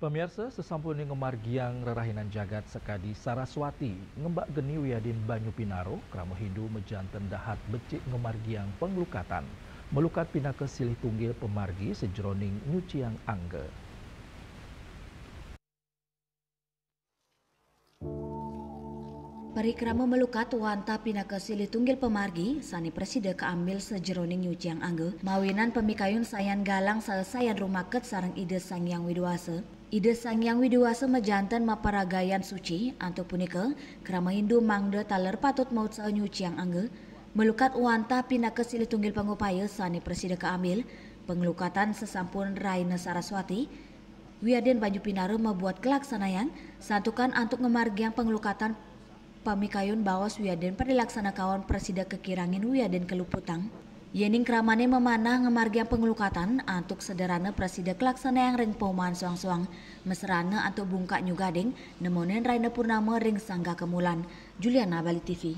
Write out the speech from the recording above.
Pemirsa sesampune ngemargiang rerahinan jagat sekadi Saraswati, ngembak geni wiadin Banyu Pinaro, kramo Hindu mejanten dahat becik ngemargiang penglukatan. Melukat pinaka silih tunggil pemargi sejroning nyuciang angge. Parikrama melukat wanta pinaka silih tunggil pemargi, sani presida keambil sejeroning nyuciang angge, mawinan pemikayun sayan galang sayan rumaket sarang ide Sangyang Widiwasa. Ide Sangyang Widiwasa mejantan maparagayan suci, antuk punika, krama Hindu mangde taler patut maut sa nyuciang angge, melukat wanta pinaka silih tunggil pangupaya sani presida keambil, pengelukatan sesampun Raina Saraswati, Wiaden Banyu Pinaro membuat kelaksanaan, santukan antuk ngemargiang pengelukatan pamikayun bawas Wiaden perilaksana kawan presida kekirangin Wiaden keluputang. Yening kramane memanah ngemargiang pengelukatan antuk sederhana presida kelaksana yang ring poman suang-suang mesrana antuk bungka nyugading nemonen Raina Purnama ring sangga kemulan. Juliana Bali TV.